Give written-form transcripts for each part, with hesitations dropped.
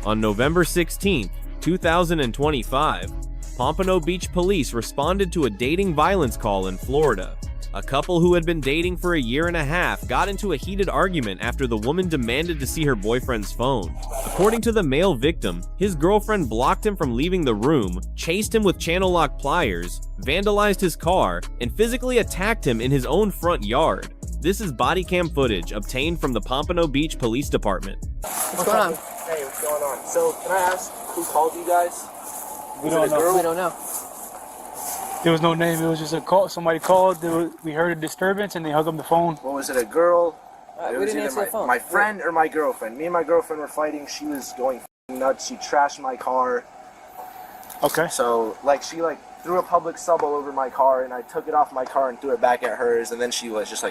On November 16, 2025, Pompano Beach Police responded to a dating violence call in Florida. A couple who had been dating for a year and a half got into a heated argument after the woman demanded to see her boyfriend's phone. According to the male victim, his girlfriend blocked him from leaving the room, chased him with channel lock pliers, vandalized his car, and physically attacked him in his own front yard. This is body cam footage obtained from the Pompano Beach Police Department. What's going on? Hey, what's going on? So, can I ask who called you guys? We don't know. We don't know. There was no name. It was just a call. Somebody called. We heard a disturbance, and they hung up the phone. What was it? A girl? It we was didn't either answer the phone. my friend or my girlfriend. Me and my girlfriend were fighting. She was going nuts. She trashed my car. Okay. So, she threw a public sub all over my car, and I took it off my car and threw it back at hers. And then she was just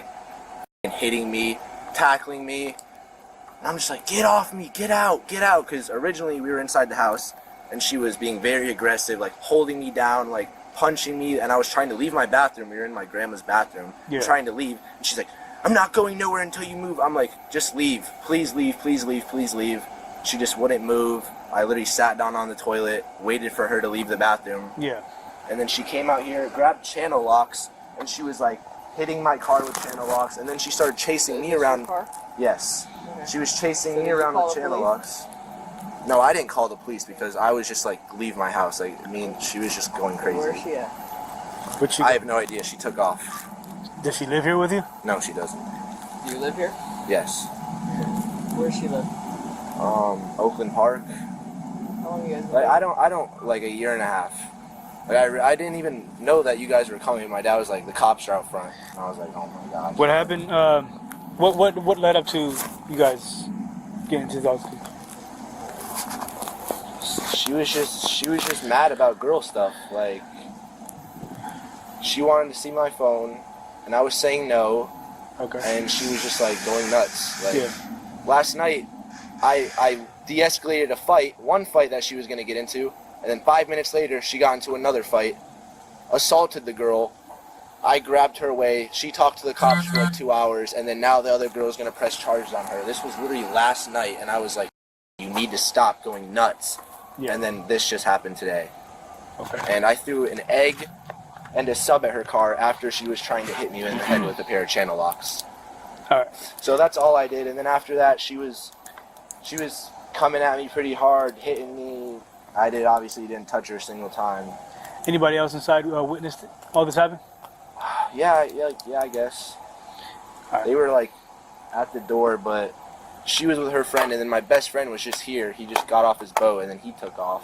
hitting me, tackling me. And I'm just like, get off me, get out, get out. Because originally we were inside the house, and she was being very aggressive, holding me down, punching me, and I was trying to leave my bathroom. We were in my grandma's bathroom, trying to leave, and she's like, I'm not going nowhere until you move. I'm like, just leave. Please leave, please leave, please leave. She just wouldn't move. I literally sat down on the toilet, waited for her to leave the bathroom. Yeah. And then she came out here, grabbed channel locks, and she was hitting my car with channel locks, and then she started chasing me around. Yes. Okay. She was chasing me around with channel locks. No, I didn't call the police because I was just leave my house. She was just going crazy. Where is she at? I have no idea. She took off. Does she live here with you? No, she doesn't. Do you live here? Yes. Where does she live? Oakland Park. How long you guys been? I don't a year and a half. I didn't even know that you guys were coming. My dad was like, the cops are out front. And I was like, oh my god. What happened? What led up to you guys getting into those? She was just mad about girl stuff. She wanted to see my phone, and I was saying no. Okay. And she was just going nuts. Yeah. Last night, I de-escalated one fight that she was gonna get into, and then 5 minutes later, she got into another fight, assaulted the girl. I grabbed her away. She talked to the cops for 2 hours, and then now the other girl's gonna press charges on her. This was literally last night, and I was like, you need to stop going nuts. Yeah. And then this just happened today. Okay. And I threw an egg and a sub at her car after she was trying to hit me in the head with a pair of channel locks. All right. So that's all I did. And then after that, she was coming at me pretty hard, hitting me. I obviously didn't touch her a single time. Anybody else inside witnessed all this happen? Yeah, I guess. Right. They were at the door, but she was with her friend, and then my best friend was just here. He just got off his boat, and then he took off.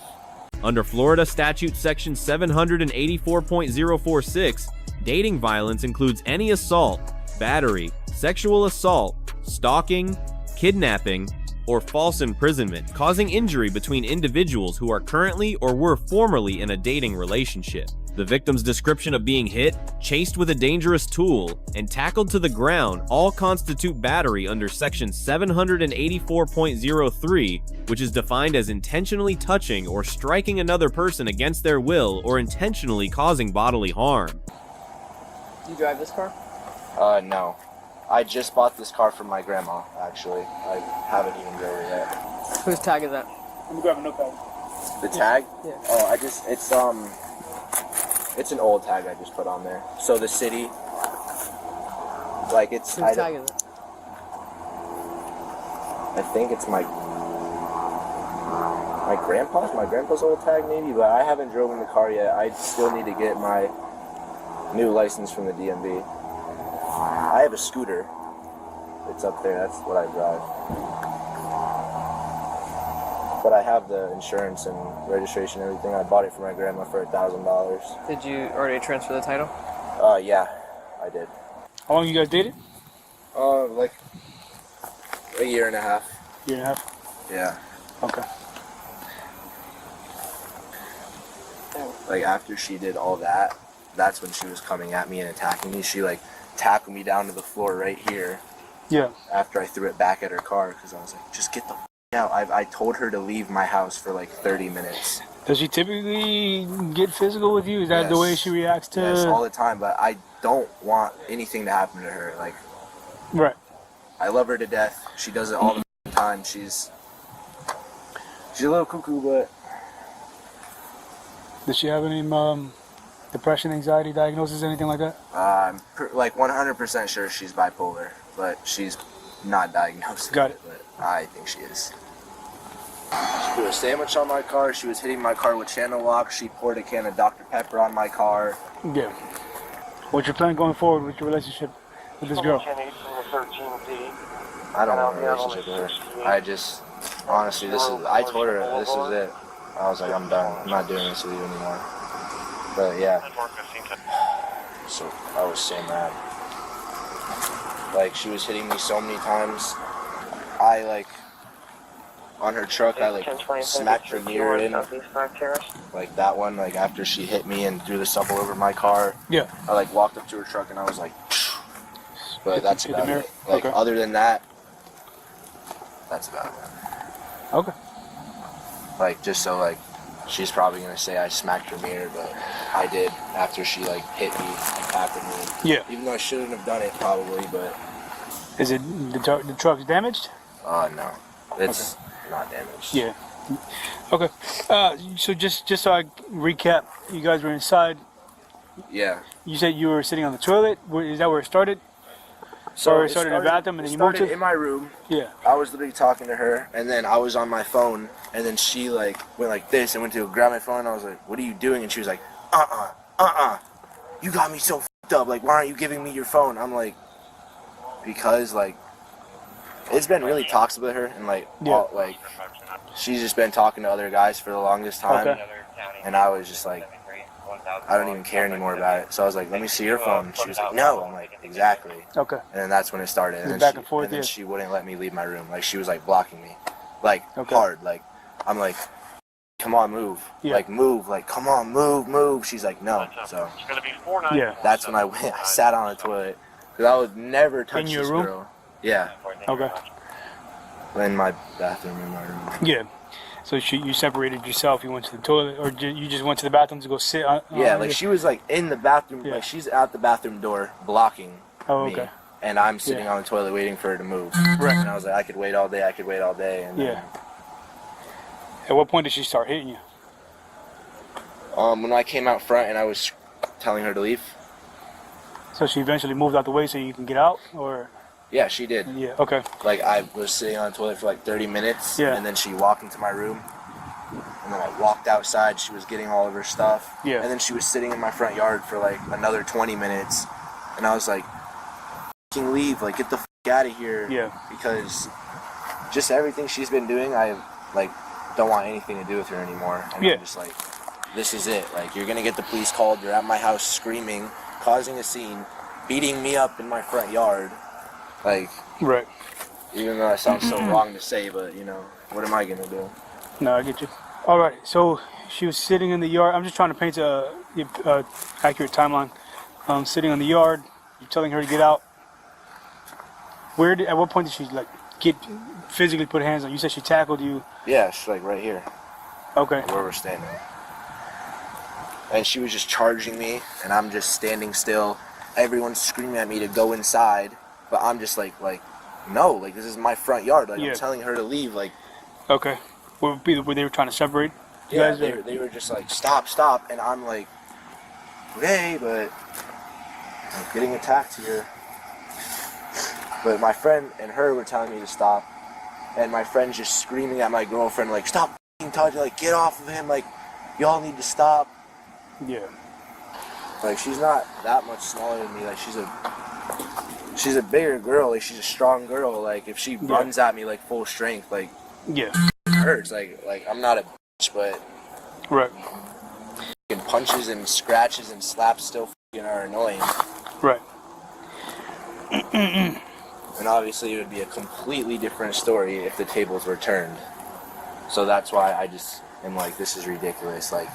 Under Florida Statute Section 784.046, dating violence includes any assault, battery, sexual assault, stalking, kidnapping, or false imprisonment causing injury between individuals who are currently or were formerly in a dating relationship. The victim's description of being hit, chased with a dangerous tool, and tackled to the ground all constitute battery under Section 784.03, which is defined as intentionally touching or striking another person against their will or intentionally causing bodily harm. Do you drive this car? No. I just bought this car from my grandma, actually. I haven't even drove it yet. Whose tag is that? Let me grab a notepad. The tag? Yeah. Oh, it's an old tag I just put on there. So the city, it's... Whose tag is it? I think it's my grandpa's old tag maybe, but I haven't driven the car yet. I still need to get my new license from the DMV. I have a scooter. It's up there. That's what I drive. But I have the insurance and registration and everything. I bought it for my grandma for $1,000. Did you already transfer the title? Yeah, I did. How long you guys dated? A year and a half. Year and a half? Yeah. Okay. After she did all that, that's when she was coming at me and attacking me. She tackled me down to the floor right here. Yeah. After I threw it back at her car, because I was like, just get the out. I told her to leave my house for 30 minutes. Does she typically get physical with you? Is that the way she reacts to? Yes, all the time, but I don't want anything to happen to her. Right. I love her to death. She does it all the time. She's She's a little cuckoo, but Does she have any depression, anxiety diagnosis, anything like that? I'm like 100% sure she's bipolar, but she's not diagnosed. Got it. But I think she is. She put a sandwich on my car. She was hitting my car with channel lock. She poured a can of Dr. Pepper on my car. Yeah. What's your plan going forward with your relationship with this girl? I don't want a relationship with her. I just, honestly, I told her this is it. I was like, I'm done. I'm not doing this with you anymore. But yeah. So I was so mad. Like, she was hitting me so many times. I, like, on her truck, I, like, smacked her mirror in. Like, that one, like, after she hit me and threw the sub all over my car. Yeah. I, like, walked up to her truck and I was like, but that's Hit the about mirror? it. Like, Okay. other than that, that's about it. Okay. Like, just so, like, she's probably gonna say I smacked her mirror, but I did after she, like, hit me and tapped me. Yeah. Even though I shouldn't have done it, probably, but... Is it the truck's damaged? No. It's not damaged. Yeah. Okay. So just so I recap, you guys were inside. Yeah. You said you were sitting on the toilet. Is that where it started? Or it started in the bathroom and then you moved to? in my room. Yeah. I was literally talking to her, and then I was on my phone, and then she, like, went like this and went to grab my phone, and I was like, what are you doing? And she was like, you got me so f***ed up. Like, why aren't you giving me your phone? I'm like, because, like, it's been really toxic with her, and, like, Yeah. she's just been talking to other guys for the longest time, Okay. and I was just like, I don't even care anymore about it. So I was like, let me see your phone. She was like, no. I'm like, exactly. Okay. And then that's when it started. And then, Back and forth, and then yeah. she wouldn't let me leave my room. Like, she was, like, blocking me. Like, Okay. hard. Like, I'm like, come on, move. Yeah. Like, move. Like, come on, move. She's like, no. So Yeah. that's when I went. I sat on the toilet. Because I would never touch In your this room? girl. Yeah. Okay. In my bathroom, in my room. Yeah. So you separated yourself. You went to the toilet, or you just went to the bathroom to go sit on? Yeah, like, she was, like, in the bathroom. Yeah. Like, she's at the bathroom door blocking Oh, me. okay. And I'm sitting Yeah. on the toilet waiting for her to move. Right. And I was like, I could wait all day. And then, Yeah. At what point did she start hitting you? when I came out front and I was telling her to leave. So she eventually moved out the way so you can get out, or? Yeah, she did. Yeah. Okay. Like, I was sitting on the toilet for like 30 minutes. Yeah. And then she walked into my room. And then I walked outside. She was getting all of her stuff. Yeah. And then she was sitting in my front yard for like another 20 minutes. And I was like, "F***ing leave. Like, get the f*** out of here." Yeah. Because just everything she's been doing, I, like, don't want anything to do with her anymore. And Yeah. I'm just like, this is it. Like, you're going to get the police called. You're at my house screaming, causing a scene, beating me up in my front yard. Like, Right. even though that sounds so wrong to say, but, you know, what am I going to do? No, I get you. All right. So she was sitting in the yard. I'm just trying to paint a accurate timeline. Sitting in the yard. You're telling her to get out. At what point did she, like, physically put hands on you? You said she tackled you. Yeah, she's like right here, Okay. where we're standing. And she was just charging me, and I'm just standing still. Everyone's screaming at me to go inside, but I'm just like, no, like, this is my front yard. Like, Yeah. I'm telling her to leave. Like, Okay. Were they were trying to separate you yeah, guys? they were just like, stop. And I'm like, okay, but I'm getting attacked here. But my friend and her were telling me to stop. And my friend's just screaming at my girlfriend, like, stop f***ing touching, like, get off of him, like, y'all need to stop. Yeah. Like, she's not that much smaller than me. Like, she's a bigger girl. Like, she's a strong girl. Like, if she runs at me, like, full strength, like, Yeah. it hurts. Like I'm not a bitch, but Right. f***ing punches and scratches and slaps still f***ing are annoying. Right. And obviously, it would be a completely different story if the tables were turned. So that's why I just am like, this is ridiculous. Like,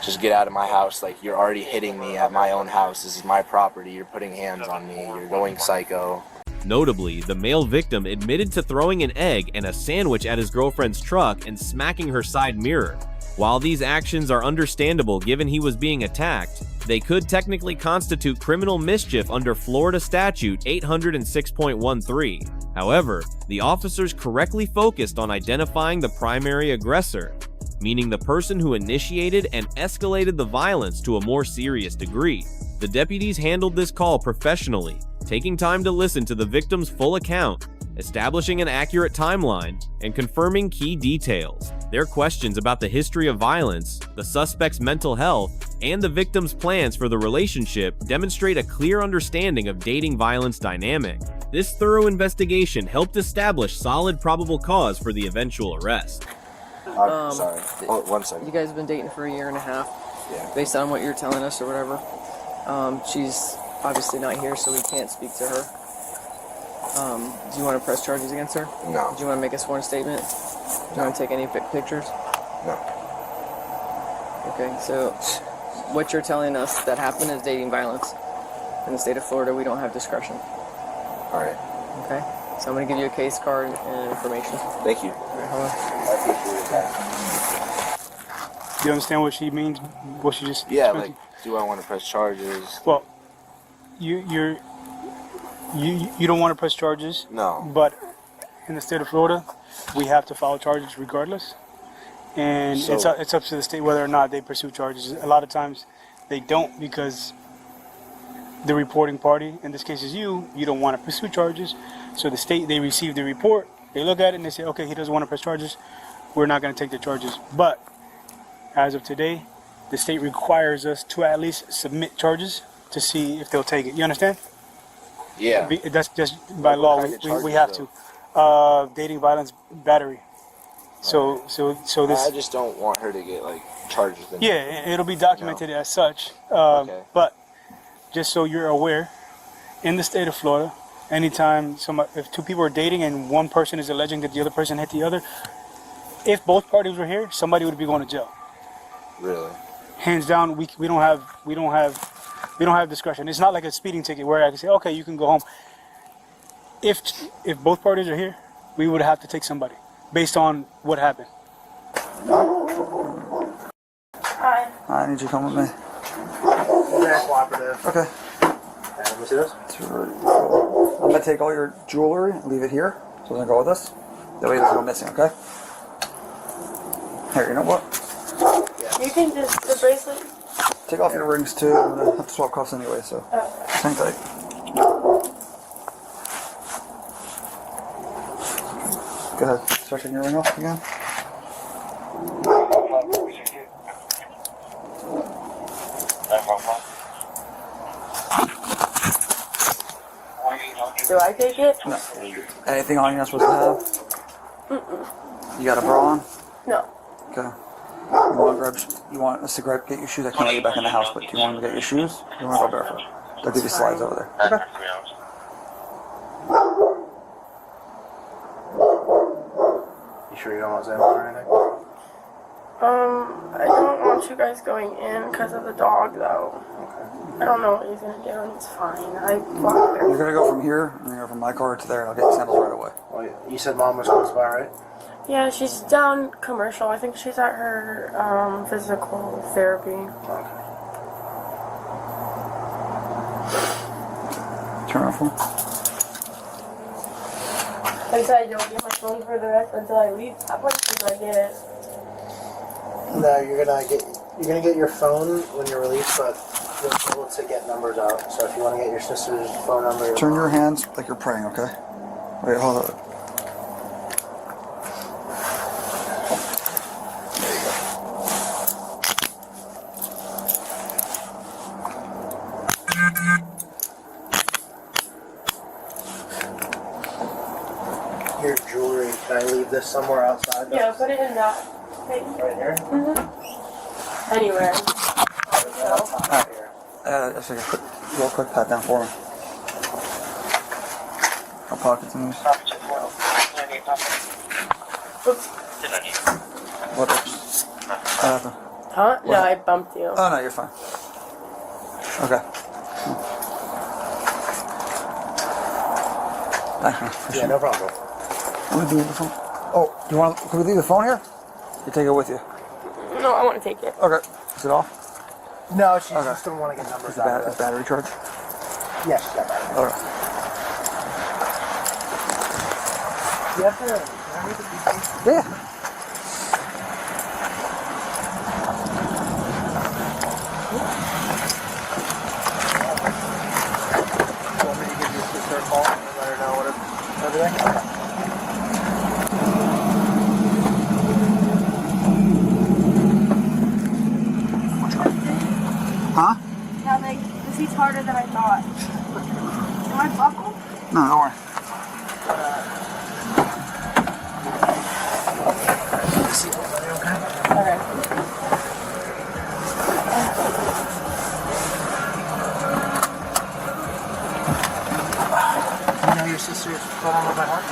just get out of my house. Like, you're already hitting me at my own house. This is my property. You're putting hands on me. You're going psycho. Notably, the male victim admitted to throwing an egg and a sandwich at his girlfriend's truck and smacking her side mirror. While these actions are understandable given he was being attacked, they could technically constitute criminal mischief under Florida Statute 806.13. However, the officers correctly focused on identifying the primary aggressor, meaning the person who initiated and escalated the violence to a more serious degree. The deputies handled this call professionally, taking time to listen to the victim's full account, establishing an accurate timeline, and confirming key details. Their questions about the history of violence, the suspect's mental health, and the victim's plans for the relationship demonstrate a clear understanding of dating violence dynamic. This thorough investigation helped establish solid probable cause for the eventual arrest. Sorry. Oh, 1 second. You guys have been dating for a year and a half. Yeah. Based on what you're telling us or whatever. She's obviously not here, so we can't speak to her. Do you want to press charges against her? No. Do you want to make a sworn statement? Do you want to take any pictures? No. Okay, so what you're telling us that happened is dating violence. In the state of Florida, we don't have discretion. All right. Okay? So I'm going to give you a case card and information. Thank you. All right, hold on. I appreciate that. Do you understand what she means? What she just Yeah, explained? like, do I want to press charges? Well, you don't want to press charges. No. But in the state of Florida, we have to file charges regardless, and So- it's up to the state whether or not they pursue charges. A lot of times, they don't because the reporting party, in this case is you don't want to pursue charges. So the state, they receive the report, they look at it and they say, okay, he doesn't want to press charges, we're not going to take the charges. But as of today, the state requires us to at least submit charges to see if they'll take it. You understand? Yeah. That's just by Like, what law. kind of We charges, have though? to. Dating violence, battery. So this. I just don't want her to get like charges. Yeah, it'll be documented as such. Okay. But just so you're aware, in the state of Florida, anytime if two people are dating and one person is alleging that the other person hit the other, if both parties were here, somebody would be going to jail. Really? Hands down, we don't have discretion. It's not like a speeding ticket where I can say, okay, you can go home. If both parties are here, we would have to take somebody based on what happened. Hi. I need you to come with me. Very cooperative. Okay. Let me see this. I'm gonna take all your jewelry and leave it here. So we're gonna go with us. That way it doesn't go missing, okay? Here, you know what? You can just, the bracelet. Take off your rings too. I'm gonna have to swap cuffs anyway, so hang tight. Go ahead. Start taking your ring off again. Do I take it? No. Anything on you're not supposed to have? You got a bra on? No. Okay. You want us to get your shoes? I can't let you back in the house, but do you want to get your shoes? You want to go barefoot? They'll give you slides over there. Okay. You sure you don't want Zambos or anything? I don't want you guys going in because of the dog, though. I don't know what he's gonna do, and it's fine. I walk there. You're gonna go from here, and you're gonna go from my car to there, and I'll get samples right away. Well, you said Mom was close by, right? Yeah, she's down commercial. I think she's at her physical therapy. Okay. Turn on phone. I said I don't get my phone for the rest until I leave. How much did I get it? No, you're gonna get your phone when you're released, but you'll be able to get numbers out. So if you want to get your sister's phone number, Turn your hands like you're praying, okay? Wait, hold on. your jewelry. Can I leave this somewhere outside? Yeah, put it in that thing. Right here. Anywhere. Alright. Just like a quick, real quick pat down for me. No pockets in these. What? Huh? No, I bumped you. Oh no, you're fine. Okay. Yeah, no problem. Let me leave the phone. Oh, do you want? Can we leave the phone here? You take it with you. No, I want to take it. Okay. Is it off? No, she Okay. just don't want to get numbers Is out. the battery charged? Yeah, she's got battery. Okay. You have to. Can I read the details? Yeah. You want me to give your sister a call and let her know everything? Huh? Yeah, the seat's harder than I thought. Am I buckled? No, don't worry. Okay. You know your sister's put on by heart?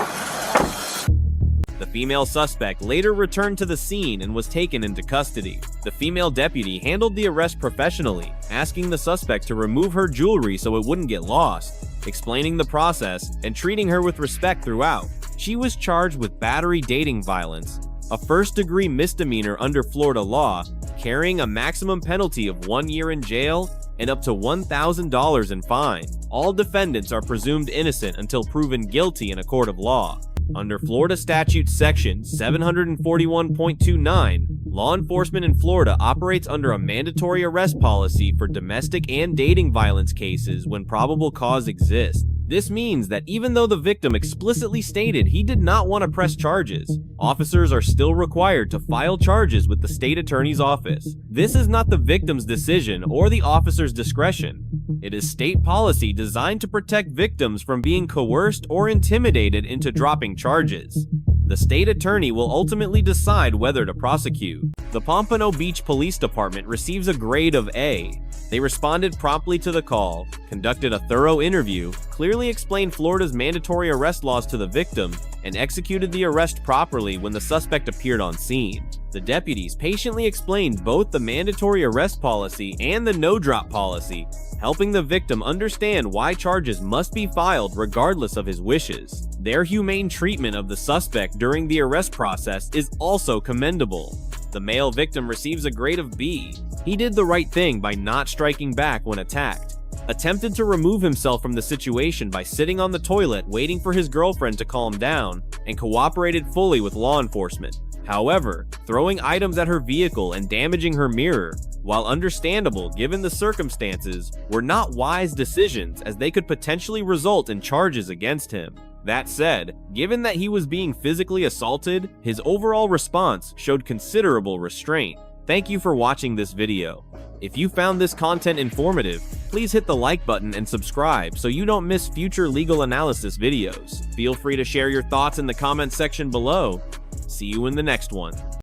The female suspect later returned to the scene and was taken into custody. The female deputy handled the arrest professionally, asking the suspect to remove her jewelry so it wouldn't get lost, explaining the process and treating her with respect throughout. She was charged with battery dating violence, a first-degree misdemeanor under Florida law, carrying a maximum penalty of 1 year in jail and up to $1,000 in fine. All defendants are presumed innocent until proven guilty in a court of law. Under Florida Statute Section 741.29, law enforcement in Florida operates under a mandatory arrest policy for domestic and dating violence cases when probable cause exists. This means that even though the victim explicitly stated he did not want to press charges, officers are still required to file charges with the state attorney's office. This is not the victim's decision or the officer's discretion. It is state policy designed to protect victims from being coerced or intimidated into dropping charges. The state attorney will ultimately decide whether to prosecute. The Pompano Beach Police Department receives a grade of A. They responded promptly to the call, conducted a thorough interview, clearly explained Florida's mandatory arrest laws to the victim, and executed the arrest properly when the suspect appeared on scene. The deputies patiently explained both the mandatory arrest policy and the no-drop policy, helping the victim understand why charges must be filed regardless of his wishes. Their humane treatment of the suspect during the arrest process is also commendable. The male victim receives a grade of B. He did the right thing by not striking back when attacked, attempted to remove himself from the situation by sitting on the toilet waiting for his girlfriend to calm down, and cooperated fully with law enforcement. However, throwing items at her vehicle and damaging her mirror, while understandable given the circumstances, were not wise decisions as they could potentially result in charges against him. That said, given that he was being physically assaulted, his overall response showed considerable restraint. Thank you for watching this video. If you found this content informative, please hit the like button and subscribe so you don't miss future legal analysis videos. Feel free to share your thoughts in the comments section below. See you in the next one.